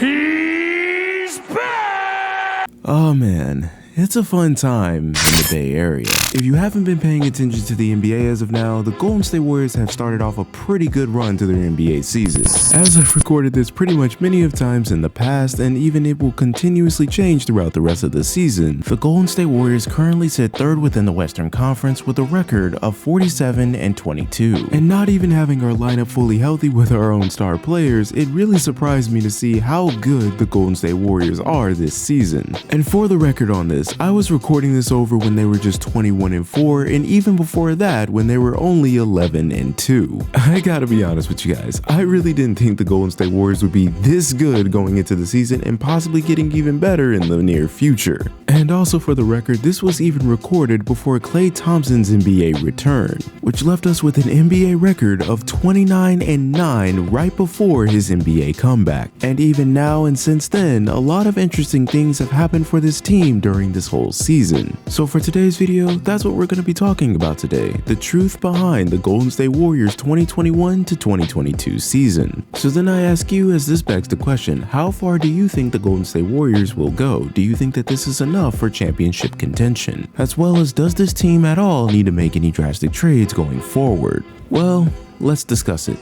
He's back! Oh man, it's a fun time in the Bay Area. If you haven't been paying attention to the NBA as of now, the Golden State Warriors have started off a pretty good run to their NBA season. As I've recorded this pretty much many of times in the past, and even it will continuously change throughout the rest of the season, the Golden State Warriors currently sit third within the Western Conference with a record of 47-22. And not even having our lineup fully healthy with our own star players, it really surprised me to see how good the Golden State Warriors are this season. And for the record on this, I was recording this over when they were just 21-4, and even before that when they were only 11-2. I gotta be honest with you guys, I really didn't think the Golden State Warriors would be this good going into the season and possibly getting even better in the near future. And also for the record, this was even recorded before Klay Thompson's NBA return, which left us with an NBA record of 29-9 right before his NBA comeback. And even now and since then, a lot of interesting things have happened for this team during this whole season. So for today's video, that's what we're going to be talking about today, the truth behind the Golden State Warriors 2021 to 2022 season. So then I ask you, as this begs the question, how far do you think the Golden State Warriors will go? Do you think that this is enough for championship contention? As well as, does this team at all need to make any drastic trades going forward? Well, let's discuss it.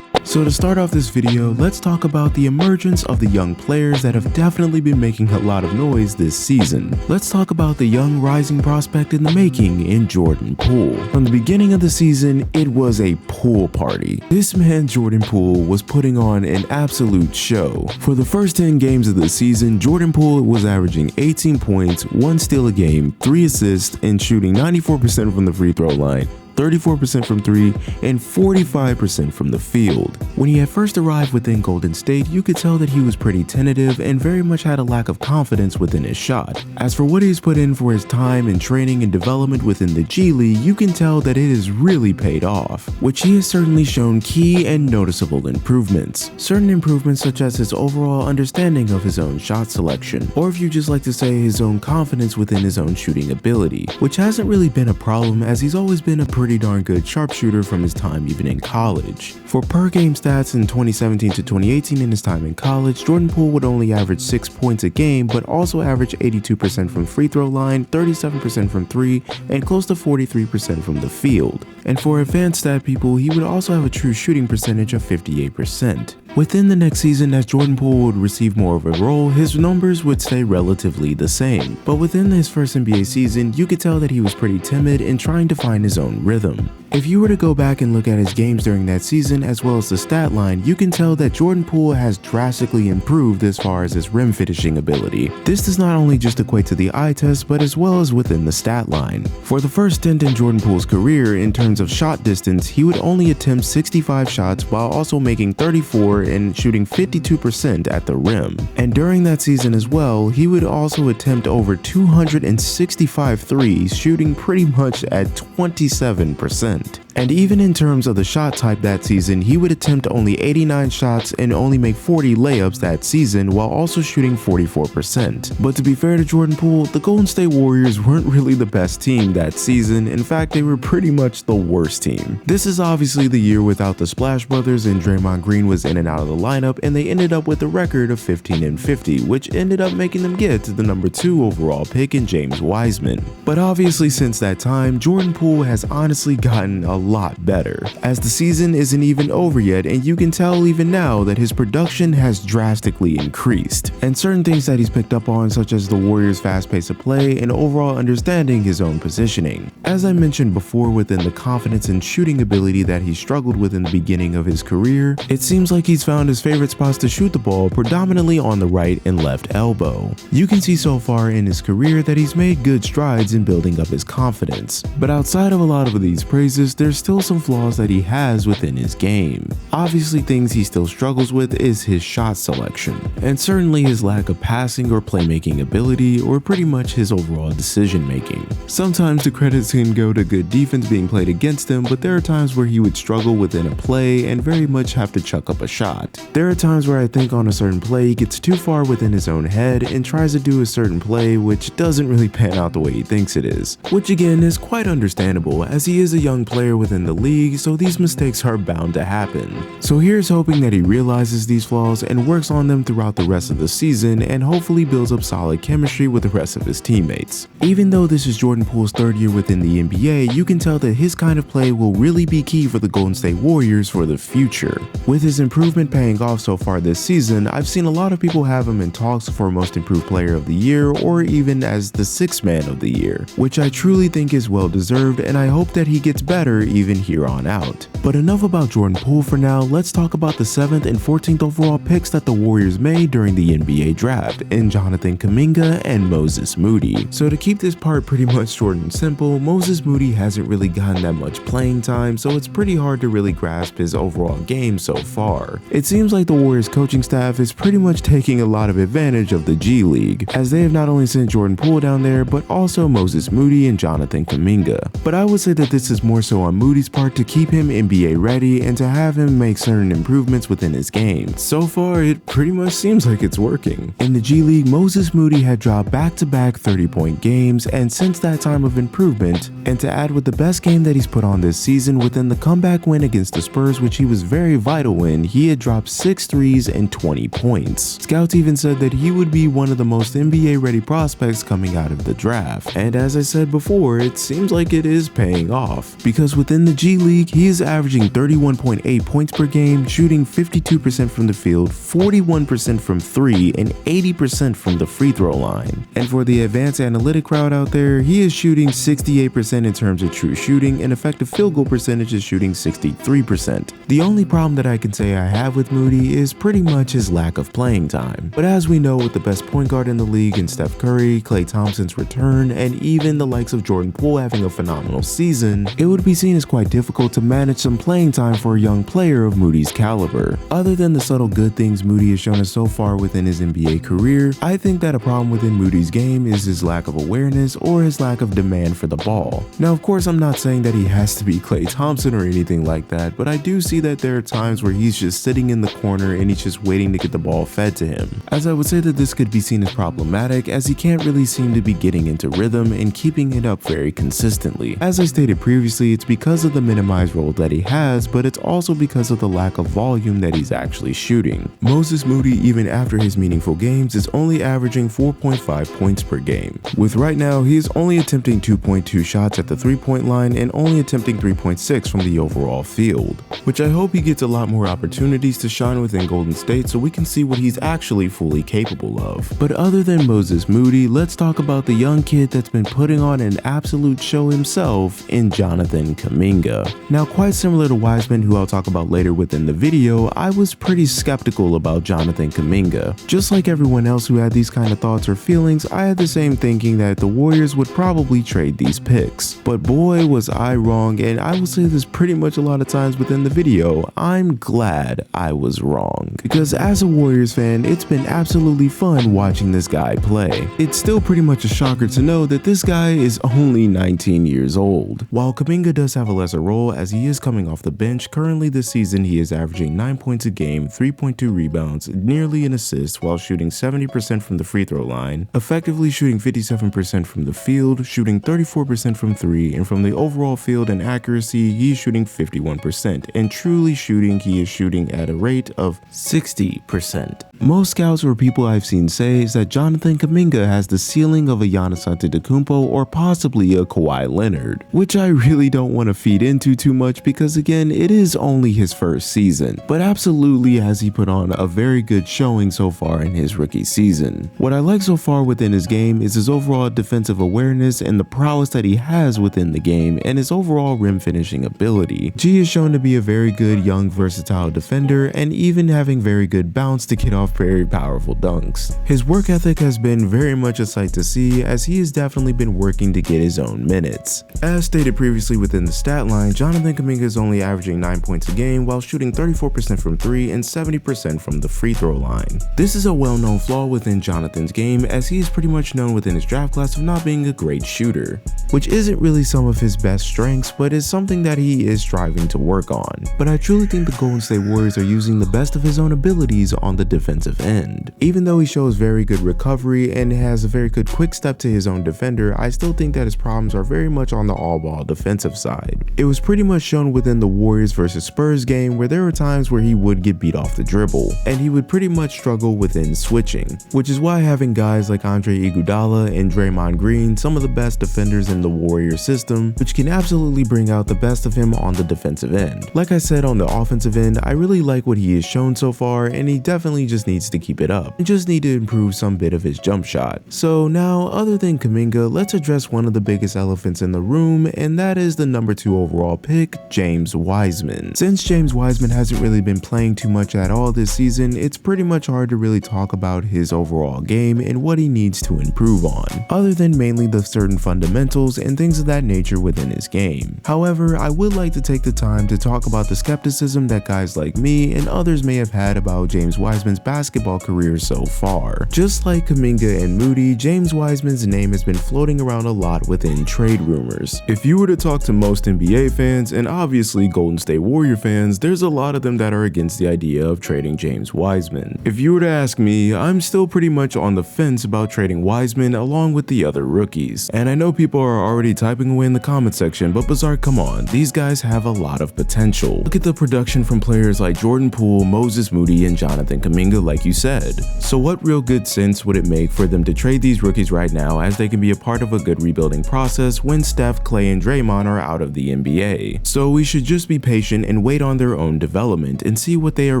So to start off this video, let's talk about the emergence of the young players that have definitely been making a lot of noise this season. Let's talk about the young rising prospect in the making in Jordan Poole. From the beginning of the season, it was a pool party. This man Jordan Poole was putting on an absolute show. For the first 10 games of the season, Jordan Poole was averaging 18 points, 1 steal a game, 3 assists, and shooting 94% from the free throw line, 34% from 3, and 45% from the field. When he had first arrived within Golden State, you could tell that he was pretty tentative and very much had a lack of confidence within his shot. As for what he's put in for his time in training and development within the G League, you can tell that it has really paid off, which he has certainly shown key and noticeable improvements. Certain improvements such as his overall understanding of his own shot selection, or if you just like to say his own confidence within his own shooting ability, which hasn't really been a problem as he's always been a pretty darn good sharpshooter from his time even in college. For per game stats in 2017 to 2018 in his time in college, Jordan Poole would only average 6 points a game, but also average 82% from free throw line, 37% from 3, and close to 43% from the field. And for advanced stat people, he would also have a true shooting percentage of 58%. Within the next season, as Jordan Poole would receive more of a role, his numbers would stay relatively the same. But within his first NBA season, you could tell that he was pretty timid and trying to find his own rhythm. If you were to go back and look at his games during that season as well as the stat line, you can tell that Jordan Poole has drastically improved as far as his rim finishing ability. This does not only just equate to the eye test, but as well as within the stat line. For the first stint in Jordan Poole's career, in terms of shot distance, he would only attempt 65 shots while also making 34 and shooting 52% at the rim. And during that season as well, he would also attempt over 265 threes, shooting pretty much at 27%. And even in terms of the shot type that season, he would attempt only 89 shots and only make 40 layups that season while also shooting 44%. But to be fair to Jordan Poole, the Golden State Warriors weren't really the best team that season. In fact, they were pretty much the worst team. This is obviously the year without the Splash Brothers, and Draymond Green was in and out of the lineup, and they ended up with a record of 15-50, which ended up making them get to the number 2 overall pick in James Wiseman. But obviously since that time, Jordan Poole has honestly gotten a lot better, as the season isn't even over yet, and you can tell even now that his production has drastically increased, and certain things that he's picked up on, such as the Warriors' fast pace of play and overall understanding his own positioning. As I mentioned before, within the confidence and shooting ability that he struggled with in the beginning of his career, it seems like he's found his favorite spots to shoot the ball predominantly on the right and left elbow. You can see so far in his career that he's made good strides in building up his confidence, but outside of a lot of these praises, there's still some flaws that he has within his game. Obviously, things he still struggles with is his shot selection, and certainly his lack of passing or playmaking ability, or pretty much his overall decision making. Sometimes the credits can go to good defense being played against him, but there are times where he would struggle within a play and very much have to chuck up a shot. There are times where I think on a certain play he gets too far within his own head and tries to do a certain play which doesn't really pan out the way he thinks it is, which again is quite understandable as he is a young player within the league, so these mistakes are bound to happen. So here's hoping that he realizes these flaws and works on them throughout the rest of the season and hopefully builds up solid chemistry with the rest of his teammates. Even though this is Jordan Poole's third year within the NBA, you can tell that his kind of play will really be key for the Golden State Warriors for the future. With his improvement paying off so far this season, I've seen a lot of people have him in talks for Most Improved Player of the Year or even as the Sixth Man of the Year, which I truly think is well deserved, and I hope that he gets better even here on out. But enough about Jordan Poole for now. Let's talk about the 7th and 14th overall picks that the Warriors made during the NBA draft in Jonathan Kuminga and Moses Moody. So to keep this part pretty much short and simple, Moses Moody hasn't really gotten that much playing time, so it's pretty hard to really grasp his overall game so far. It seems like the Warriors coaching staff is pretty much taking a lot of advantage of the G League, as they have not only sent Jordan Poole down there, but also Moses Moody and Jonathan Kuminga. But I would say that this is more so on Moody's part to keep him NBA ready and to have him make certain improvements within his game. So far, it pretty much seems like it's working. In the G League, Moses Moody had dropped back-to-back 30-point games, and since that time of improvement, and to add with the best game that he's put on this season within the comeback win against the Spurs, which he was very vital in, he had dropped 6 threes and 20 points. Scouts even said that he would be one of the most NBA-ready prospects coming out of the draft. And as I said before, it seems like it is paying off, because within the G League, he is averaging 31.8 points per game, shooting 52% from the field, 41% from 3, and 80% from the free throw line. And for the advanced analytic crowd out there, he is shooting 68% in terms of true shooting, and effective field goal percentage is shooting 63%. The only problem that I can say I have with Moody is pretty much his lack of playing time. But as we know, with the best point guard in the league in Steph Curry, Klay Thompson's return, and even the likes of Jordan Poole having a phenomenal season, it would be seen as quite difficult to manage some playing time for a young player of Moody's caliber. Other than the subtle good things Moody has shown us so far within his NBA career, I think that a problem within Moody's game is his lack of awareness or his lack of demand for the ball. Now, of course, I'm not saying that he has to be Klay Thompson or anything like that, but I do see that there are times where he's just sitting in the corner and he's just waiting to get the ball fed to him. As I would say that this could be seen as problematic, as he can't really seem to be getting into rhythm and keeping it up very consistently. As I stated previously, it's because of the minimized role that he has, but it's also because of the lack of volume that he's actually shooting. Moses Moody, even after his meaningful games, is only averaging 4.5 points per game. With right now, he is only attempting 2.2 shots at the 3-point line and only attempting 3.6 from the overall field, which I hope he gets a lot more opportunities to shine within Golden State so we can see what he's actually fully capable of. But other than Moses Moody, let's talk about the young kid that's been putting on an absolute show himself in Jonathan Kuminga. Now, quite similar to Wiseman, who I'll talk about later within the video, I was pretty skeptical about Jonathan Kuminga. Just like everyone else who had these kind of thoughts or feelings, I had the same thinking that the Warriors would probably trade these picks. But boy, was I wrong, and I will say this pretty much a lot of times within the video, I'm glad I was wrong. Because as a Warriors fan, it's been absolutely fun watching this guy play. It's still pretty much a shocker to know that this guy is only 19 years old. While Kuminga does have a lesser role as he is coming off the bench, currently this season he is averaging 9 points a game, 3.2 rebounds, nearly an assist while shooting 70% from the free throw line, effectively shooting 57% from the field, shooting 34% from 3, and from the overall field and accuracy, he's shooting 51%, and truly shooting, he is shooting at a rate of 60%. Most scouts or people I've seen say is that Jonathan Kuminga has the ceiling of a Giannis Antetokounmpo or possibly a Kawhi Leonard, which I really don't want to feed into too much because again, it is only his first season, but absolutely has he put on a very good showing so far in his rookie season. What I like so far within his game is his overall defensive awareness and the prowess that he has within the game and his overall rim finishing ability. G is shown to be a very good young versatile defender and even having very good bounce to get off very powerful dunks. His work ethic has been very much a sight to see as he has definitely been working to get his own minutes. As stated previously within the stat line, Jonathan Kuminga is only averaging 9 points a game while shooting 34% from 3 and 70% from the free throw line. This is a well-known flaw within Jonathan's game as he is pretty much known within his draft class of not being a great shooter, which isn't really some of his best strengths but is something that he is striving to work on. But I truly think the Golden State Warriors are using the best of his own abilities on the defensive offensive end. Even though he shows very good recovery and has a very good quick step to his own defender, I still think that his problems are very much on the all-ball defensive side. It was pretty much shown within the Warriors versus Spurs game where there were times where he would get beat off the dribble, and he would pretty much struggle within switching, which is why having guys like Igoudala and Draymond Green, some of the best defenders in the Warriors system, which can absolutely bring out the best of him on the defensive end. Like I said, on the offensive end, I really like what he has shown so far, and he definitely just needs to keep it up and just need to improve some bit of his jump shot. So now, other than Kuminga, let's address one of the biggest elephants in the room, and that is the number 2 overall pick, James Wiseman. Since James Wiseman hasn't really been playing too much at all this season, it's pretty much hard to really talk about his overall game and what he needs to improve on, other than mainly the certain fundamentals and things of that nature within his game. However, I would like to take the time to talk about the skepticism that guys like me and others may have had about James Wiseman's basketball career so far. Just like Kuminga and Moody, James Wiseman's name has been floating around a lot within trade rumors. If you were to talk to most NBA fans, and obviously Golden State Warrior fans, there's a lot of them that are against the idea of trading James Wiseman. If you were to ask me, I'm still pretty much on the fence about trading Wiseman along with the other rookies. And I know people are already typing away in the comment section, but Bazark, come on, these guys have a lot of potential. Look at the production from players like Jordan Poole, Moses Moody, and Jonathan Kuminga, like you said. So what real good sense would it make for them to trade these rookies right now, as they can be a part of a good rebuilding process when Steph, Klay, and Draymond are out of the NBA? So we should just be patient and wait on their own development and see what they are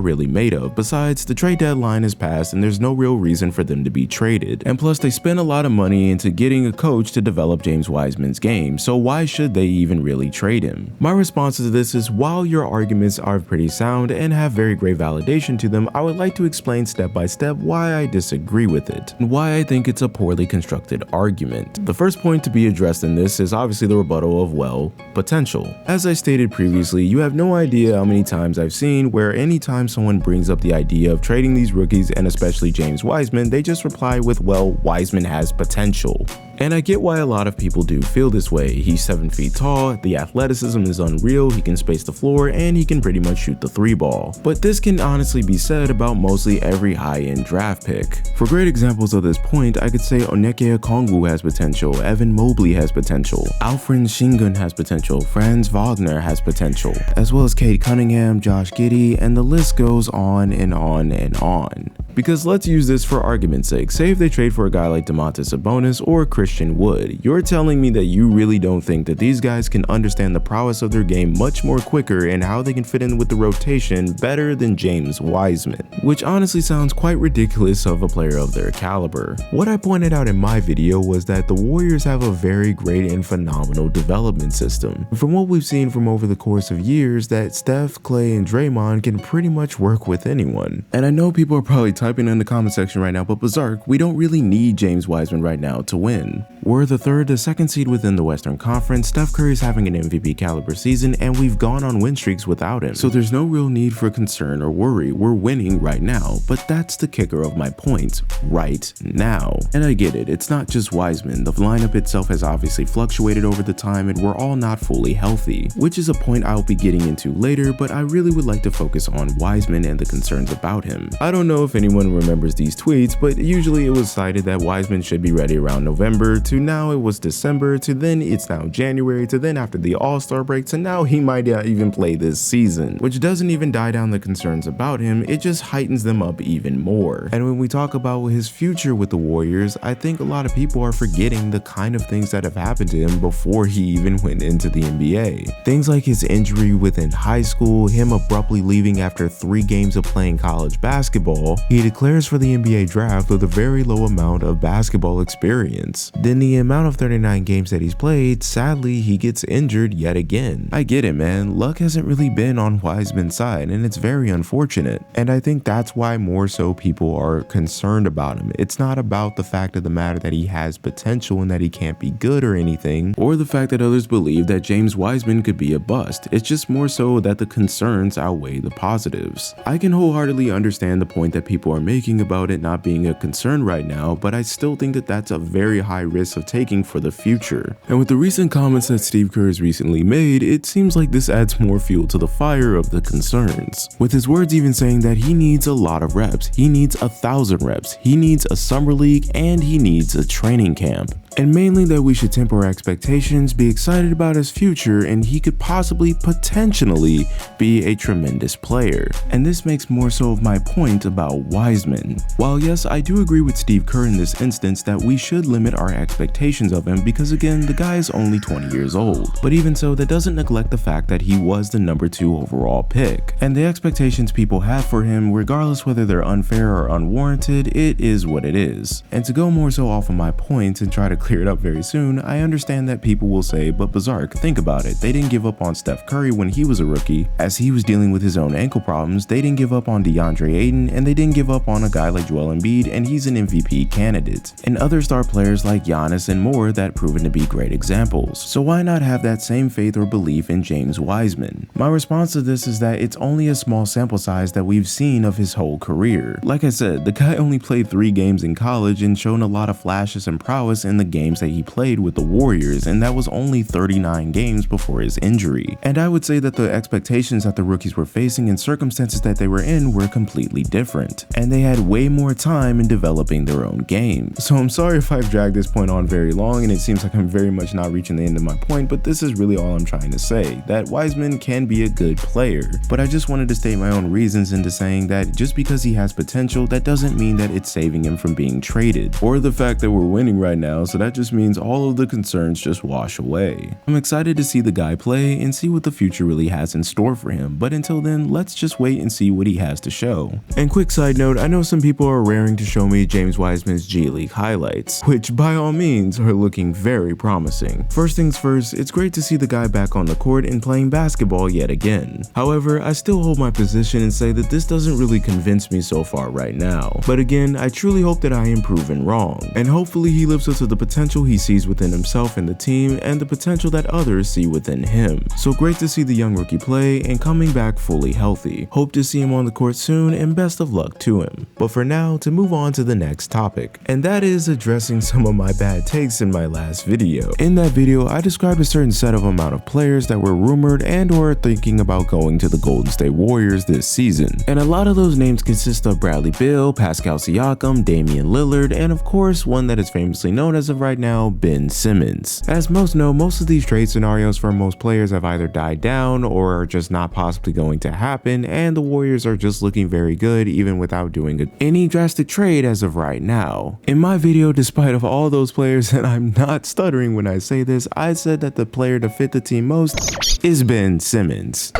really made of. Besides, the trade deadline is passed and there's no real reason for them to be traded. And plus, they spent a lot of money into getting a coach to develop James Wiseman's game, so why should they even really trade him? My response to this is, while your arguments are pretty sound and have very great validation to them, I would like to explain step by step why I disagree with it and why I think it's a poorly constructed argument. The first point to be addressed in this is obviously the rebuttal of, well, potential. As I stated previously, you have no idea how many times I've seen where anytime someone brings up the idea of trading these rookies, and especially James Wiseman, they just reply with, well, Wiseman has potential. And I get why a lot of people do feel this way. He's 7 feet tall, the athleticism is unreal, he can space the floor, and he can pretty much shoot the 3-ball. But this can honestly be said about mostly every high-end draft pick. For great examples of this point, I could say Onyeka Okongwu has potential, Evan Mobley has potential, Alfred Şengün has potential, Franz Wagner has potential, as well as Cade Cunningham, Josh Giddey, and the list goes on and on and on. Because let's use this for argument's sake. Say if they trade for a guy like Domantas Sabonis or Christian Wood, you're telling me that you really don't think that these guys can understand the prowess of their game much more quicker and how they can fit in with the rotation better than James Wiseman, which honestly sounds quite ridiculous of a player of their caliber. What I pointed out in my video was that the Warriors have a very great and phenomenal development system. From what we've seen from over the course of years, that Steph, Klay, and Draymond can pretty much work with anyone. And I know people are probably typing in the comment section right now, but Bazark, we don't really need James Wiseman right now to win. We're the 3rd to 2nd seed within the Western Conference, Steph Curry's having an MVP caliber season, and we've gone on win streaks without him. So there's no real need for concern or worry, we're winning right now. But that's the kicker of my point, right now. And I get it, it's not just Wiseman, the lineup itself has obviously fluctuated over the time and we're all not fully healthy, which is a point I'll be getting into later, but I really would like to focus on Wiseman and the concerns about him. I don't know if anyone remembers these tweets, but usually it was cited that Wiseman should be ready around November, to now it was December, to then it's now January, to then after the All-Star break, to now he might not even play this season, which doesn't even die down the concerns about him, it just heightens them up even more. And when we talk about his future with the Warriors, I think a lot of people are forgetting the kind of things that have happened to him before he even went into the NBA. Things like his injury within high school, him abruptly leaving after 3 games of playing college basketball, he declares for the NBA draft with a very low amount of basketball experience. Then the amount of 39 games that he's played, sadly he gets injured yet again. I get it, man, luck hasn't really been on Wiseman's side and it's very unfortunate. And I think that's why more so people are concerned about him. It's not about the fact of the matter that he has potential and that he can't be good or anything, or the fact that others believe that James Wiseman could be a bust. It's just more so that the concerns outweigh the positives. I can wholeheartedly understand the point that people people are making about it not being a concern right now, but I still think that that's a very high risk of taking for the future. And with the recent comments that Steve Kerr has recently made, it seems like this adds more fuel to the fire of the concerns. With his words even saying that he needs a lot of reps, he needs 1,000 reps, he needs a summer league, and he needs a training camp. And mainly that we should temper our expectations, be excited about his future, and he could possibly, potentially, be a tremendous player. And this makes more so of my point about Wiseman. While yes, I do agree with Steve Kerr in this instance that we should limit our expectations of him because again, the guy is only 20 years old. But even so, that doesn't neglect the fact that he was the number 2 overall pick. And the expectations people have for him, regardless whether they're unfair or unwarranted, it is what it is. And to go more so off of my point and try to clear it up very soon, I understand that people will say, but Bazark, think about it, they didn't give up on Steph Curry when he was a rookie. As he was dealing with his own ankle problems, they didn't give up on DeAndre Ayton, and they didn't give up on a guy like Joel Embiid, and he's an MVP candidate. And other star players like Giannis and more that proven to be great examples. So why not have that same faith or belief in James Wiseman? My response to this is that it's only a small sample size that we've seen of his whole career. Like I said, the guy only played 3 games in college and shown a lot of flashes and prowess in the games that he played with the Warriors, and that was only 39 games before his injury. And I would say that the expectations that the rookies were facing and circumstances that they were in were completely different, and they had way more time in developing their own game. So I'm sorry if I've dragged this point on very long and it seems like I'm very much not reaching the end of my point, but this is really all I'm trying to say, that Wiseman can be a good player. But I just wanted to state my own reasons into saying that just because he has potential, that doesn't mean that it's saving him from being traded, or the fact that we're winning right now, so that just means all of the concerns just wash away. I'm excited to see the guy play and see what the future really has in store for him, but until then, let's just wait and see what he has to show. And quick side note, I know some people are raring to show me James Wiseman's G League highlights, which by all means are looking very promising. First things first, it's great to see the guy back on the court and playing basketball yet again. However, I still hold my position and say that this doesn't really convince me so far right now. But again, I truly hope that I am proven wrong, and hopefully he lives up to the potential he sees within himself and the team, and the potential that others see within him. So great to see the young rookie play and coming back fully healthy. Hope to see him on the court soon, and best of luck to him. But for now, to move on to the next topic, and that is addressing some of my bad takes in my last video. In that video, I described a certain set of amount of players that were rumored and or thinking about going to the Golden State Warriors this season. And a lot of those names consist of Bradley Beal, Pascal Siakam, Damian Lillard, and of course one that is famously known as of right now, Ben Simmons. As most know, most of these trade scenarios for most players have either died down or are just not possibly going to happen, and the Warriors are just looking very good even without doing any drastic trade as of right now. In my video, despite of all those players, and I'm not stuttering when I say this, I said that the player to fit the team most is Ben Simmons.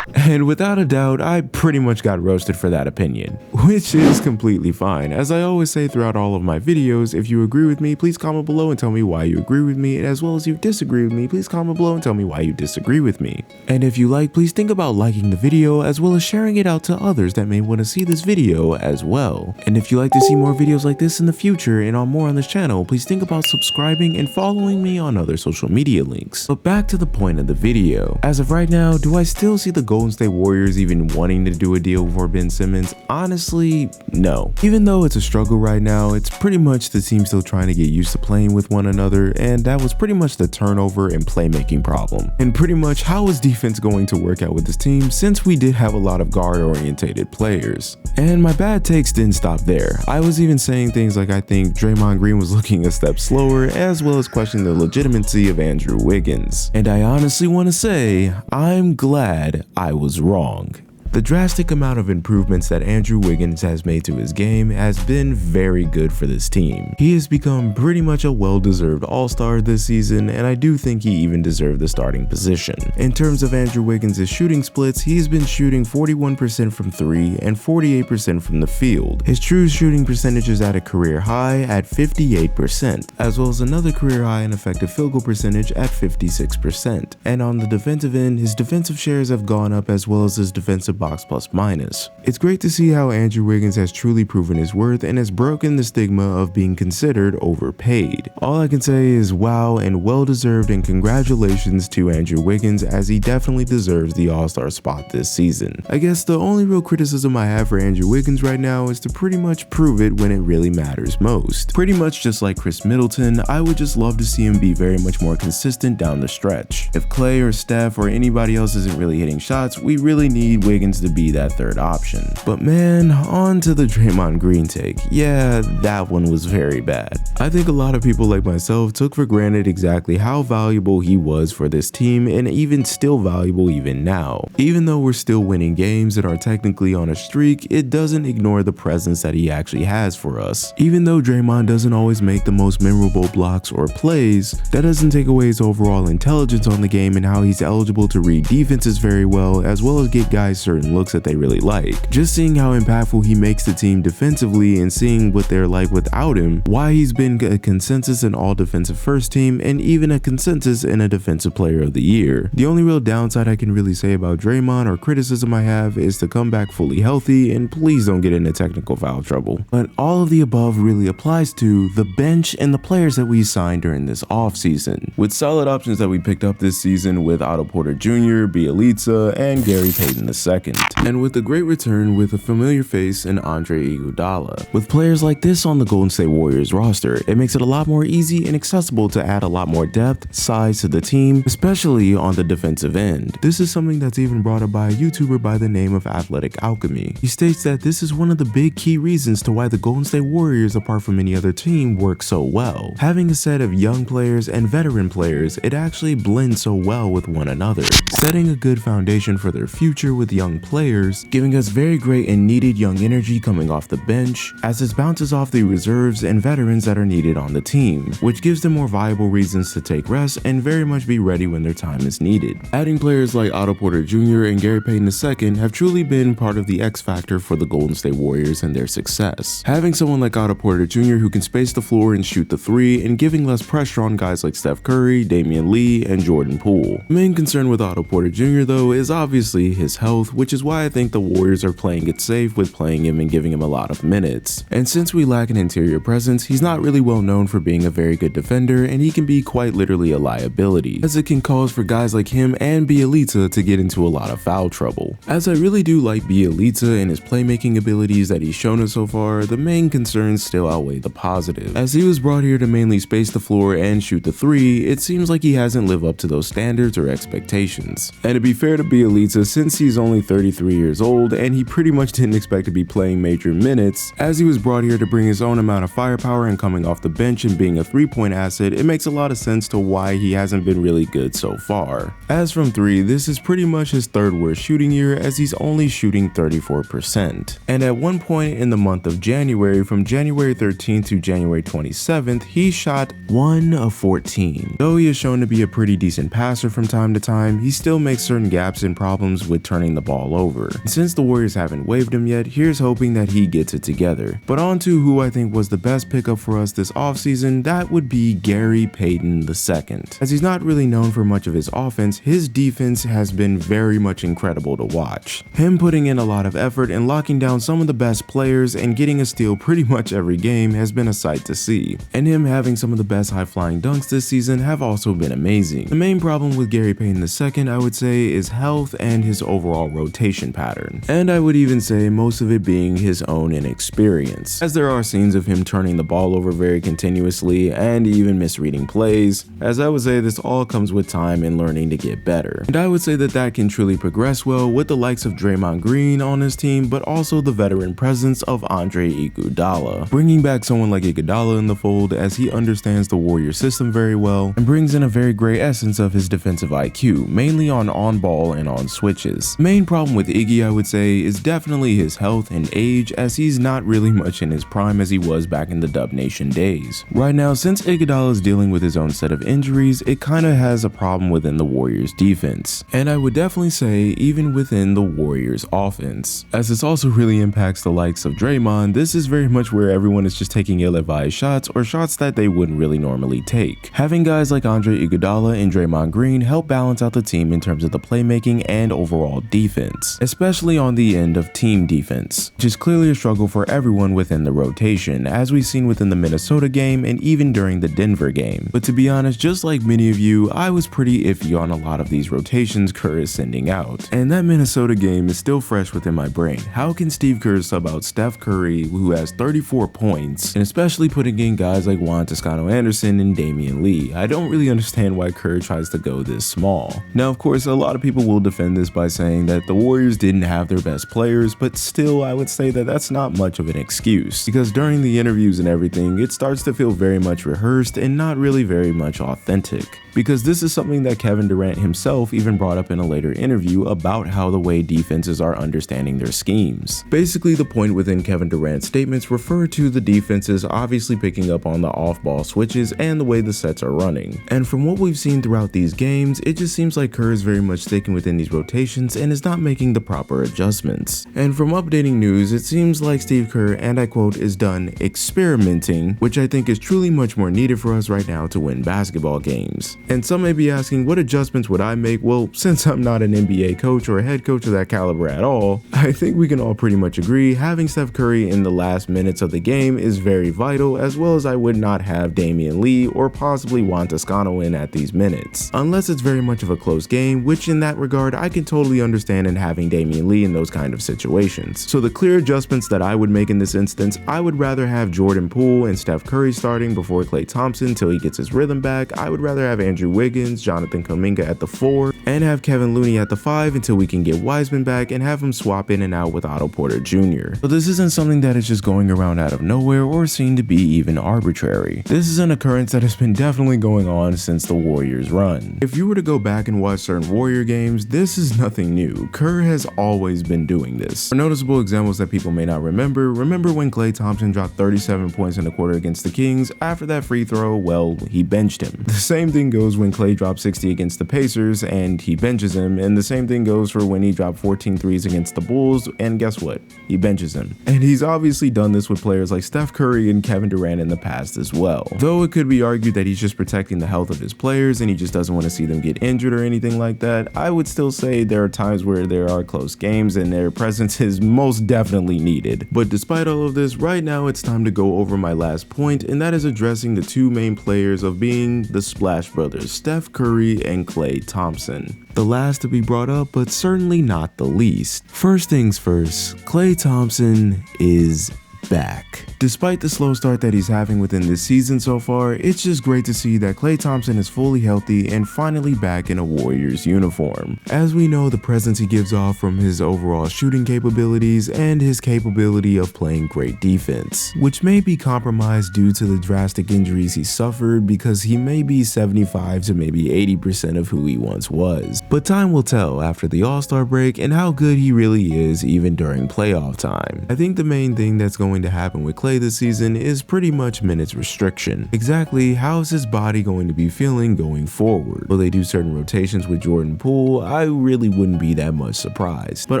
And without a doubt, I pretty much got roasted for that opinion, which is completely fine. As I always say throughout all of my videos, if you agree with me, please comment below and tell me why you agree with me, and as well as you disagree with me, please comment below and tell me why you disagree with me. And if you like, please think about liking the video as well as sharing it out to others that may want to see this video as well. And if you like to see more videos like this in the future and on more on this channel, please think about subscribing and following me on other social media links. But back to the point of the video. As of right now, do I still see the Golden State Warriors even wanting to do a deal for Ben Simmons? Honestly, no. Even though it's a struggle right now, it's pretty much the team still trying to get used to playing with one another, and that was pretty much the turnover and playmaking problem. And pretty much how is defense going to work out with this team since we did have a lot of guard-orientated players? And my bad takes didn't stop there. I was even saying things like I think Draymond Green was looking a step slower, as well as questioning the legitimacy of Andrew Wiggins. And I honestly want to say, I'm glad I was wrong. The drastic amount of improvements that Andrew Wiggins has made to his game has been very good for this team. He has become pretty much a well-deserved all-star this season, and I do think he even deserved the starting position. In terms of Andrew Wiggins' shooting splits, he's been shooting 41% from 3 and 48% from the field. His true shooting percentage is at a career high at 58%, as well as another career high in effective field goal percentage at 56%. And on the defensive end, his defensive shares have gone up as well as his defensive box plus minus. It's great to see how Andrew Wiggins has truly proven his worth and has broken the stigma of being considered overpaid. All I can say is wow and well deserved, and congratulations to Andrew Wiggins, as he definitely deserves the All-Star spot this season. I guess the only real criticism I have for Andrew Wiggins right now is to pretty much prove it when it really matters most. Pretty much just like Chris Middleton, I would just love to see him be very much more consistent down the stretch. If Klay or Steph or anybody else isn't really hitting shots, we really need Wiggins to be that third option. But man, on to the Draymond Green take. Yeah, that one was very bad. I think a lot of people like myself took for granted exactly how valuable he was for this team, and even still valuable even now. Even though we're still winning games and are technically on a streak, it doesn't ignore the presence that he actually has for us. Even though Draymond doesn't always make the most memorable blocks or plays, that doesn't take away his overall intelligence on the game and how he's eligible to read defenses very well, as well as get guys certain looks that they really like. Just seeing how impactful he makes the team defensively and seeing what they're like without him, why he's been a consensus in all defensive first team and even a consensus in a defensive player of the year. The only real downside I can really say about Draymond, or criticism I have, is to come back fully healthy and please don't get into technical foul trouble. But all of the above really applies to the bench and the players that we signed during this offseason, with solid options that we picked up this season with Otto Porter Jr., Bjelica, and Gary Payton II. And with the great return with a familiar face in Andre Igoudala. With players like this on the Golden State Warriors roster, it makes it a lot more easy and accessible to add a lot more depth, size to the team, especially on the defensive end. This is something that's even brought up by a YouTuber by the name of Athletic Alchemy. He states that this is one of the big key reasons to why the Golden State Warriors, apart from any other team, work so well. Having a set of young players and veteran players, it actually blends so well with one another, setting a good foundation for their future with young players, giving us very great and needed young energy coming off the bench, as this bounces off the reserves and veterans that are needed on the team, which gives them more viable reasons to take rest and very much be ready when their time is needed. Adding players like Otto Porter Jr. and Gary Payton II have truly been part of the X factor for the Golden State Warriors and their success. Having someone like Otto Porter Jr. who can space the floor and shoot the three, and giving less pressure on guys like Steph Curry, Damian Lee, and Jordan Poole. The main concern with Otto Porter Jr. though is obviously his health, which is why I think the Warriors are playing it safe with playing him and giving him a lot of minutes. And since we lack an interior presence, he's not really well known for being a very good defender, and he can be quite literally a liability, as it can cause for guys like him and Bjelica to get into a lot of foul trouble. As I really do like Bjelica and his playmaking abilities that he's shown us so far, the main concerns still outweigh the positive. As he was brought here to mainly space the floor and shoot the three, it seems like he hasn't lived up to those standards or expectations. And to be fair to Bjelica, since he's only 33 years old and he pretty much didn't expect to be playing major minutes, as he was brought here to bring his own amount of firepower and coming off the bench and being a three-point asset, it makes a lot of sense to why he hasn't been really good so far. As from three, this is pretty much his third worst shooting year, as he's only shooting 34%. And at one point in the month of January, from January 13th to January 27th, he shot 1 of 14. Though he is shown to be a pretty decent passer from time to time, he still makes certain gaps and problems with turning the ball over. And since the Warriors haven't waived him yet, here's hoping that he gets it together. But on to who I think was the best pickup for us this offseason, that would be Gary Payton II. As he's not really known for much of his offense, his defense has been very much incredible to watch. Him putting in a lot of effort and locking down some of the best players and getting a steal pretty much every game has been a sight to see. And him having some of the best high-flying dunks this season have also been amazing. The main problem with Gary Payton II, I would say, is health and his overall rotation pattern. And I would even say most of it being his own inexperience, as there are scenes of him turning the ball over very continuously and even misreading plays, as I would say this all comes with time and learning to get better. And I would say that that can truly progress well with the likes of Draymond Green on his team, but also the veteran presence of Andre Igoudala. Bringing back someone like Igoudala in the fold, as he understands the Warrior system very well and brings in a very great essence of his defensive IQ, mainly on ball and on switches. The main problem with Iggy, I would say, is definitely his health and age, as he's not really much in his prime as he was back in the Dub Nation days. Right now, since Iguodala is dealing with his own set of injuries, it kinda has a problem within the Warriors defense. And I would definitely say even within the Warriors offense. As this also really impacts the likes of Draymond, this is very much where everyone is just taking ill-advised shots or shots that they wouldn't really normally take. Having guys like Andre Iguodala and Draymond Green help balance out the team in terms of the playmaking and overall defense. defense, especially on the end of team defense, which is clearly a struggle for everyone within the rotation, as we've seen within the Minnesota game and even during the Denver game. But to be honest, just like many of you, I was pretty iffy on a lot of these rotations Kerr is sending out. And that Minnesota game is still fresh within my brain. How can Steve Kerr sub out Steph Curry, who has 34 points, and especially putting in guys like Juan Toscano-Anderson and Damian Lee? I don't really understand why Kerr tries to go this small. Now, of course, a lot of people will defend this by saying that the Warriors didn't have their best players, but still, I would say that that's not much of an excuse, because during the interviews and everything, it starts to feel very much rehearsed and not really very much authentic. Because this is something that Kevin Durant himself even brought up in a later interview about how the way defenses are understanding their schemes. Basically, the point within Kevin Durant's statements refer to the defenses obviously picking up on the off-ball switches and the way the sets are running. And from what we've seen throughout these games, it just seems like Kerr is very much sticking within these rotations and is not making the proper adjustments. And from updating news, it seems like Steve Kerr, and I quote, is done experimenting, which I think is truly much more needed for us right now to win basketball games. And some may be asking, what adjustments would I make? Well, since I'm not an NBA coach or a head coach of that caliber at all, I think we can all pretty much agree having Steph Curry in the last minutes of the game is very vital, as well as I would not have Damian Lee or possibly Juan Toscano in at these minutes, unless it's very much of a close game, which in that regard I can totally understand in having Damian Lee in those kind of situations. So the clear adjustments that I would make in this instance, I would rather have Jordan Poole and Steph Curry starting before Klay Thompson till he gets his rhythm back. I would rather have Andrew Wiggins, Jonathan Kuminga at the 4, and have Kevin Looney at the 5 until we can get Wiseman back and have him swap in and out with Otto Porter Jr. So this isn't something that is just going around out of nowhere or seen to be even arbitrary. This is an occurrence that has been definitely going on since the Warriors run. If you were to go back and watch certain Warrior games, this is nothing new. Kerr has always been doing this. For noticeable examples that people may not remember when Klay Thompson dropped 37 points in the quarter against the Kings. After that free throw, well, he benched him. The same thing goes when Klay dropped 60 against the Pacers and he benches him, and the same thing goes for when he dropped 14 threes against the Bulls, and guess what? He benches him. And he's obviously done this with players like Steph Curry and Kevin Durant in the past as well. Though it could be argued that he's just protecting the health of his players and he just doesn't want to see them get injured or anything like that, I would still say there are times where there are close games and their presence is most definitely needed. But despite all of this, right now it's time to go over my last point, and that is addressing the two main players of being the Splash Brothers, Steph Curry and Klay Thompson. The last to be brought up, but certainly not the least. First things first, Klay Thompson is back. Despite the slow start that he's having within this season so far, it's just great to see that Klay Thompson is fully healthy and finally back in a Warriors uniform. As we know, the presence he gives off from his overall shooting capabilities and his capability of playing great defense, which may be compromised due to the drastic injuries he suffered, because he may be 75 to maybe 80% of who he once was. But time will tell after the All-Star break and how good he really is even during playoff time. I think the main thing that's going to happen with Klay this season is pretty much minutes restriction. Exactly how is his body going to be feeling going forward? Will they do certain rotations with Jordan Poole? I really wouldn't be that much surprised. But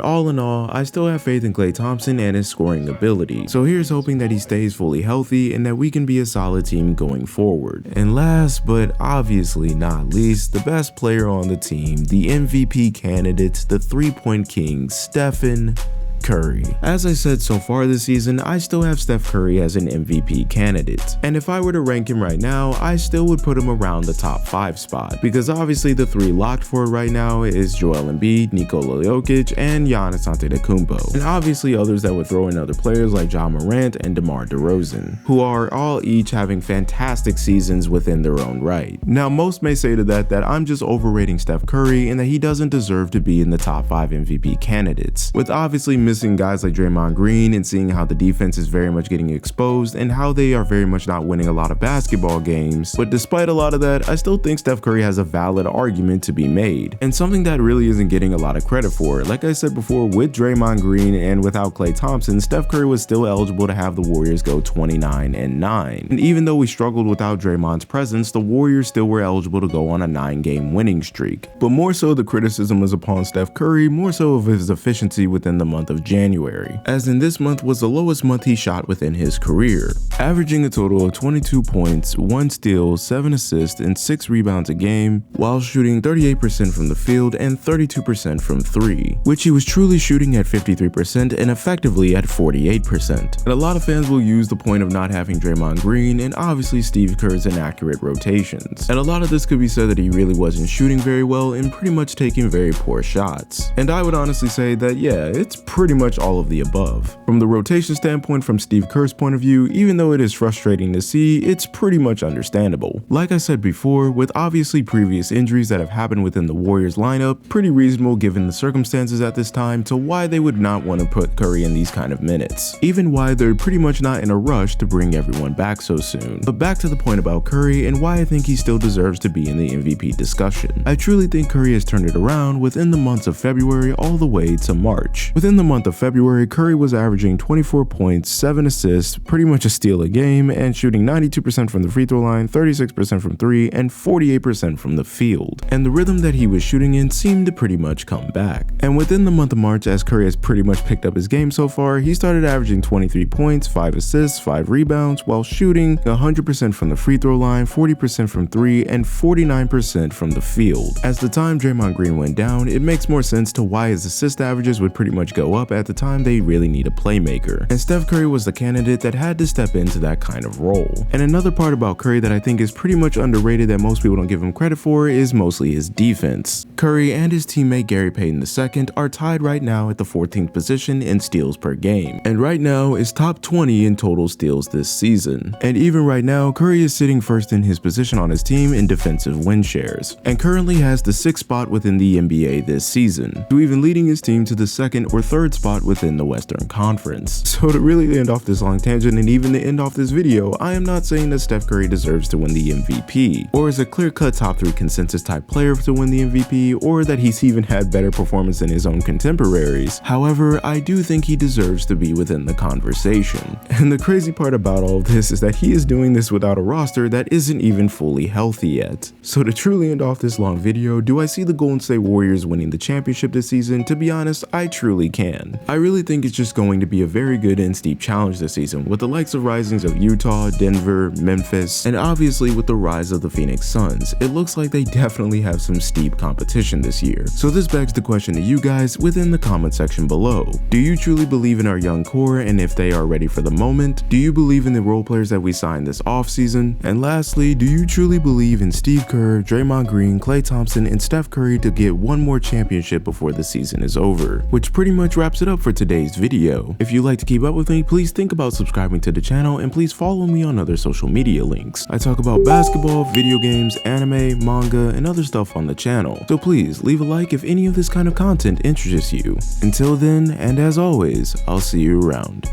all in all, I still have faith in Klay Thompson and his scoring ability. So here's hoping that he stays fully healthy and that we can be a solid team going forward. And last but obviously not least, the best player on the team, the MVP candidate, the 3-point king, Stephen Curry. As I said, so far this season, I still have Steph Curry as an MVP candidate. And if I were to rank him right now, I still would put him around the top 5 spot. Because obviously the 3 locked for right now is Joel Embiid, Nikola Jokic, and Giannis Antetokounmpo. And obviously others that would throw in other players like Ja Morant and DeMar DeRozan, who are all each having fantastic seasons within their own right. Now most may say to that I'm just overrating Steph Curry and that he doesn't deserve to be in the top 5 MVP candidates, with obviously missing guys like Draymond Green and seeing how the defense is very much getting exposed and how they are very much not winning a lot of basketball games. But despite a lot of that, I still think Steph Curry has a valid argument to be made, and something that really isn't getting a lot of credit for. Like I said before, with Draymond Green and without Klay Thompson, Steph Curry was still eligible to have the Warriors go 29-9. And even though we struggled without Draymond's presence, the Warriors still were eligible to go on a 9-game winning streak. But more so, the criticism was upon Steph Curry, more so of his efficiency within the month of of January, as in this month was the lowest month he shot within his career, averaging a total of 22 points, 1 steal, 7 assists, and 6 rebounds a game, while shooting 38% from the field and 32% from 3, which he was truly shooting at 53% and effectively at 48%. And a lot of fans will use the point of not having Draymond Green and obviously Steve Kerr's inaccurate rotations, and a lot of this could be said that he really wasn't shooting very well and pretty much taking very poor shots. And I would honestly say that yeah, it's pretty much all of the above. From the rotation standpoint, from Steve Kerr's point of view, even though it is frustrating to see, it's pretty much understandable. Like I said before, with obviously previous injuries that have happened within the Warriors lineup, pretty reasonable given the circumstances at this time to why they would not want to put Curry in these kind of minutes, even why they're pretty much not in a rush to bring everyone back so soon. But back to the point about Curry and why I think he still deserves to be in the MVP discussion. I truly think Curry has turned it around within the months of February all the way to March. Within the month of February, Curry was averaging 24 points, 7 assists, pretty much a steal a game, and shooting 92% from the free throw line, 36% from 3, and 48% from the field. And the rhythm that he was shooting in seemed to pretty much come back. And within the month of March, as Curry has pretty much picked up his game so far, he started averaging 23 points, 5 assists, 5 rebounds, while shooting 100% from the free throw line, 40% from 3, and 49% from the field. As the time Draymond Green went down, it makes more sense to why his assist averages would pretty much go up at the time they really need a playmaker. And Steph Curry was the candidate that had to step into that kind of role. And another part about Curry that I think is pretty much underrated that most people don't give him credit for is mostly his defense. Curry and his teammate Gary Payton II are tied right now at the 14th position in steals per game, and right now is top 20 in total steals this season. And even right now, Curry is sitting first in his position on his team in defensive win shares, and currently has the 6th spot within the NBA this season, to even leading his team to the 2nd or 3rd spot within the Western Conference. So to really end off this long tangent and even to end off this video, I am not saying that Steph Curry deserves to win the MVP, or is a clear-cut top 3 consensus type player to win the MVP, or that he's even had better performance than his own contemporaries. However, I do think he deserves to be within the conversation. And the crazy part about all of this is that he is doing this without a roster that isn't even fully healthy yet. So to truly end off this long video, do I see the Golden State Warriors winning the championship this season? To be honest, I truly can. I really think it's just going to be a very good and steep challenge this season, with the likes of risings of Utah, Denver, Memphis, and obviously with the rise of the Phoenix Suns. It looks like they definitely have some steep competition this year. So this begs the question to you guys within the comment section below. Do you truly believe in our young core, and if they are ready for the moment? Do you believe in the role players that we signed this offseason? And lastly, do you truly believe in Steve Kerr, Draymond Green, Klay Thompson, and Steph Curry to get one more championship before the season is over? Which pretty much wraps it up for today's video. If you'd like to keep up with me, please think about subscribing to the channel, and please follow me on other social media links. I talk about basketball, video games, anime, manga, and other stuff on the channel. So please leave a like if any of this kind of content interests you. Until then, and as always, I'll see you around.